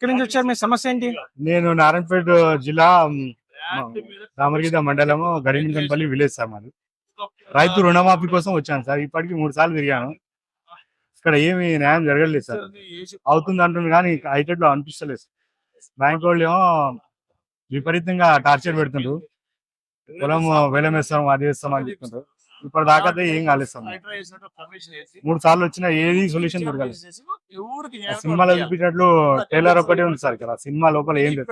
ఎక్కడి నుంచి వచ్చారు? మీ సమస్య ఏంటి? నేను నారాయణపేట జిల్లా రామగిరిద మండలము గడిమింగంపల్లి విలేజ్ సార్ మాది. రైతు రుణమాఫీ కోసం వచ్చాను సార్. ఇప్పటికి 3 సార్లు తిరిగాను. ఇక్కడ ఏమి న్యాయం జరగలేదు సార్. అవుతుంది అంటుంది కానీ అయ్యేటట్లు అనిపిస్తలేదు సార్. బ్యాంక్ వాళ్ళు ఏమో విపరీతంగా టార్చర్ పెడుతుండ్రు. పొలం వేలం వేస్తాం, అది వేస్తాం అని చెప్తుండ్రు. ఇప్పుడు దాకా ఏం కాలేదు సార్. 3 సార్లు వచ్చినా ఏది సొల్యూషన్ దొరకలేదు. సినిమాలో చూపించినట్లు టైలర్ ఒకటే ఉంది సార్. ఇక్కడ సినిమా లోపల ఏం లేదు.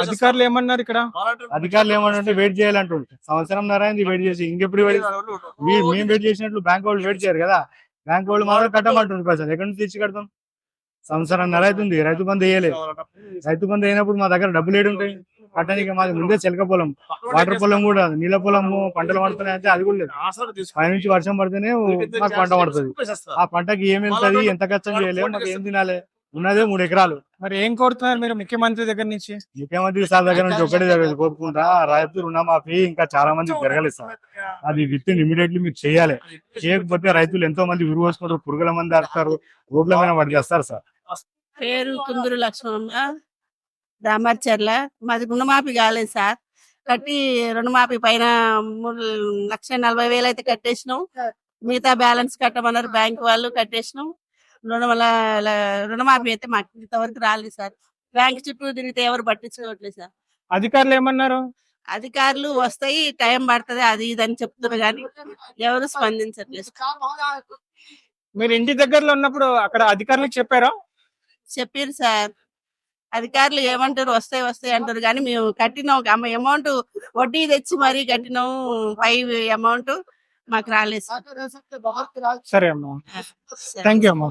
అధికారులు ఏమన్నారు ఇక్కడ? అధికారులు ఏమంటే వెయిట్ చేయాలంటుంటారు. సంవత్సరం నరైంది వెయిట్ చేసి ఇంకెప్పుడు మేము వెయిట్ చేసినట్లు బ్యాంక్ వాళ్ళు వెయిట్ చేయరు కదా. బ్యాంక్ వాళ్ళు మాత్రం కట్టమంటుండ్రు పైసలు. ఎక్కడి నుంచి తెచ్చి కడతాం? సంవత్సరం నర అవుతుంది. రైతు బంధు వేయలేదు. రైతు బంధు అయినప్పుడు మా దగ్గర డబ్బులు ఏడు ఉంటాయి కట్టడానికి. మాది ముందే చెలక పొలం, వాటర్ పొలం కూడా, నీళ్ళ పొలము, పంటలు పడుతున్నాయి అంటే అది కూడా లేదు. పైనుంచి వర్షం పడితేనే మాకు పంట పడుతుంది. ఆ పంటకి ఏం వెళ్తుంది, ఎంత కష్టం చేయలేము, మాకు ఏం తినాలి? ఉన్నదే 3 ఎకరాలు. మరి ఏం కోరుతున్నారు మీరు ముఖ్యమంత్రి దగ్గర నుంచి? ముఖ్యమంత్రి సార్ దగ్గర నుంచి ఒకటే కోరుకుంటా, రైతు రుణమాఫీ ఇంకా చాలా మంది జరగలేదు సార్. అది విత్ ఇన్ ఇమీడియట్లీ మీరు చేయాలి. చేయకపోతే రైతులు ఎంతో మంది విరువసుకుంటారు, పురుగుల మంది ఆడతారు, రోడ్ల మీద పడి చేస్తారు సార్. పేరు కుందూరు లక్ష్మమ్మ, దామర్చర్ల. మాది రుణమాఫీ కాలేదు సార్. కట్టి రుణమాఫీ పైన 3,40,000 అయితే కట్టేసినాం. మిగతా బ్యాలెన్స్ కట్టమన్నారు బ్యాంక్ వాళ్ళు, కట్టేసినాం. రుణమాఫీ అయితే మాకు ఇంతవరకు రాలేదు సార్. బ్యాంక్ చుట్టూ తిరిగితే ఎవరు పట్టించుకోవట్లేదు సార్. అధికారులు ఏమన్నారు? అధికారులు వస్తాయి, టైం పడుతుంది, అది ఇది అని చెప్తున్నారు కానీ ఎవరు స్పందించట్లేదు. మీరు ఇంటి దగ్గరలో ఉన్నప్పుడు అక్కడ అధికారులకు చెప్పారా? చెప్పారు సార్. అధికారులు ఏమంటారు, వస్తాయి వస్తాయి అంటారు కానీ మేము కట్టినాం అమౌంట్, వడ్డీ తెచ్చి మరీ కట్టినాం. 5 అమౌంట్ మాకు రాలేదు సార్. సరే అమ్మా, థ్యాంక్ యూ అమ్మా.